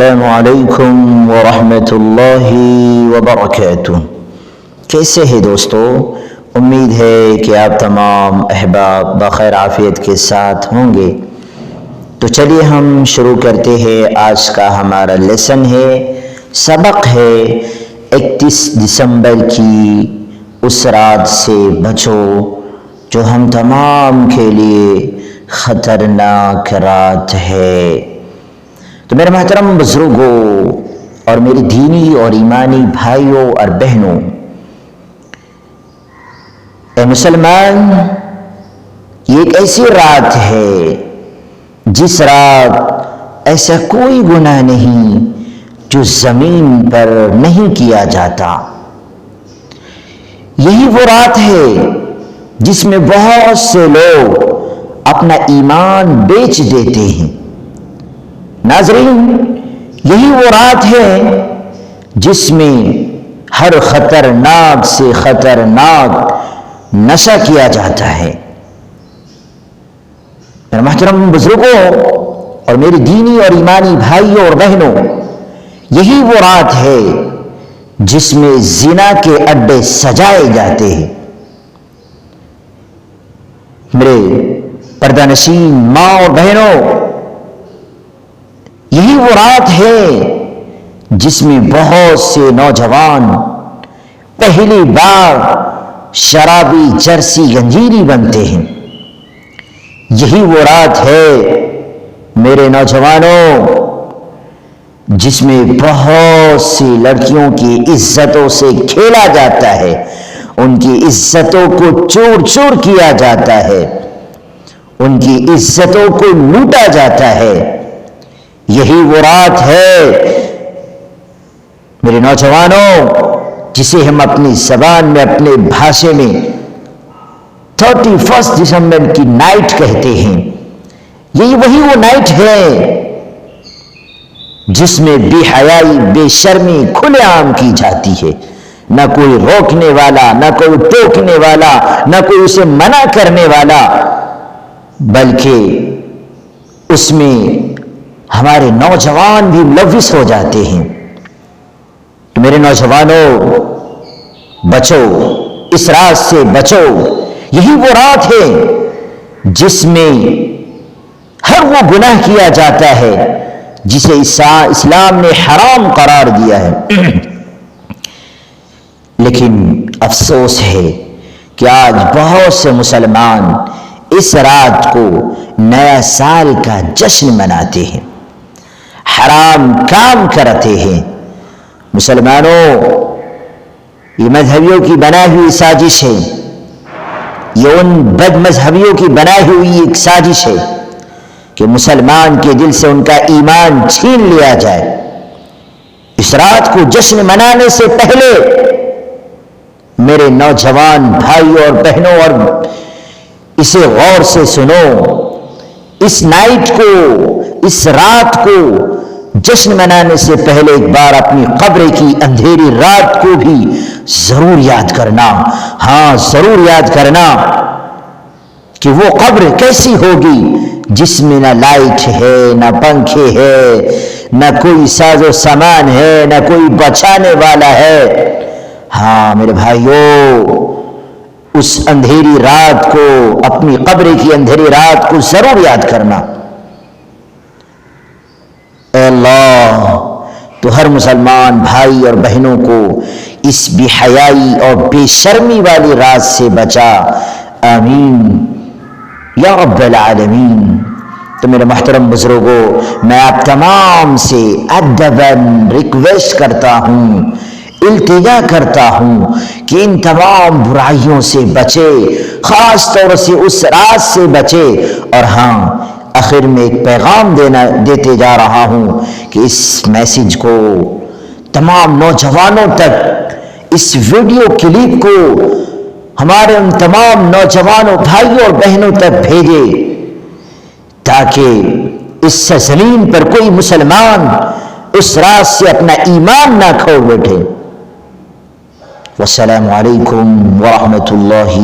السلام علیکم ورحمۃ اللہ وبرکاتہ۔ کیسے ہیں دوستو؟ امید ہے کہ آپ تمام احباب بخیر عافیت کے ساتھ ہوں گے۔ تو چلیے ہم شروع کرتے ہیں۔ آج کا ہمارا لیسن ہے، سبق ہے 31 دسمبر کی اس رات سے بچو جو ہم تمام کے لیے خطرناک رات ہے۔ تو میرے محترم بزرگوں اور میری دینی اور ایمانی بھائیوں اور بہنوں، اے مسلمان، یہ ایک ایسی رات ہے جس رات ایسا کوئی گناہ نہیں جو زمین پر نہیں کیا جاتا۔ یہی وہ رات ہے جس میں بہت سے لوگ اپنا ایمان بیچ دیتے ہیں۔ ناظرین، یہی وہ رات ہے جس میں ہر خطرناک سے خطرناک نشہ کیا جاتا ہے۔ میرے محترم بزرگوں اور میری دینی اور ایمانی بھائیوں اور بہنوں، یہی وہ رات ہے جس میں زنا کے اڈے سجائے جاتے ہیں۔ میرے پردہ نشین ماں اور بہنوں، یہی وہ رات ہے جس میں بہت سے نوجوان پہلی بار شرابی جرسی گنجیری بنتے ہیں۔ یہی وہ رات ہے میرے نوجوانوں جس میں بہت سی لڑکیوں کی عزتوں سے کھیلا جاتا ہے، ان کی عزتوں کو چور چور کیا جاتا ہے، ان کی عزتوں کو لوٹا جاتا ہے۔ یہی وہ رات ہے میرے نوجوانوں جسے ہم اپنی زبان میں، اپنے بھاشے میں 31 دسمبر کی نائٹ کہتے ہیں۔ یہی وہی وہ نائٹ ہے جس میں بے حیائی، بے شرمی کھلے عام کی جاتی ہے۔ نہ کوئی روکنے والا، نہ کوئی ٹوکنے والا، نہ کوئی اسے منع کرنے والا، بلکہ اس میں ہمارے نوجوان بھی ملوث ہو جاتے ہیں۔ تو میرے نوجوانوں، بچو، اس رات سے بچو۔ یہی وہ رات ہے جس میں ہر وہ گناہ کیا جاتا ہے جسے اسلام نے حرام قرار دیا ہے۔ لیکن افسوس ہے کہ آج بہت سے مسلمان اس رات کو نیا سال کا جشن مناتے ہیں، حرام کام کرتے ہیں۔ مسلمانوں، یہ مذہبیوں کی بنائی ہوئی سازش ہے، یہ ان بد مذہبیوں کی بنائی ہوئی ایک سازش ہے کہ مسلمان کے دل سے ان کا ایمان چھین لیا جائے۔ اس رات کو جشن منانے سے پہلے میرے نوجوان بھائیوں اور بہنوں، اور اسے غور سے سنو، اس نائٹ کو، اس رات کو جشن منانے سے پہلے ایک بار اپنی قبر کی اندھیری رات کو بھی ضرور یاد کرنا۔ ہاں، ضرور یاد کرنا کہ وہ قبر کیسی ہوگی جس میں نہ لائٹ ہے، نہ پنکھے ہے، نہ کوئی ساز و سامان ہے، نہ کوئی بچانے والا ہے۔ ہاں میرے بھائیوں، اس اندھیری رات کو، اپنی قبر کی اندھیری رات کو ضرور یاد کرنا۔ اے اللہ، تو ہر مسلمان بھائی اور بہنوں کو اس بے حیائی اور بے شرمی والی رات سے بچا، آمین یا رب العالمین۔ تو میرے محترم بزرگوں، میں آپ تمام سے ادباً ریکویسٹ کرتا ہوں، التجا کرتا ہوں کہ ان تمام برائیوں سے بچے، خاص طور سے اس رات سے بچے۔ اور ہاں، آخر میں ایک پیغام دیتے جا رہا ہوں کہ اس میسج کو تمام نوجوانوں تک، اس ویڈیو کلپ کو ہمارے ان تمام نوجوانوں بھائیوں اور بہنوں تک بھیجے، تاکہ اس زمین پر کوئی مسلمان اس رات سے اپنا ایمان نہ کھو بیٹھے۔ والسلام علیکم ورحمۃ اللہ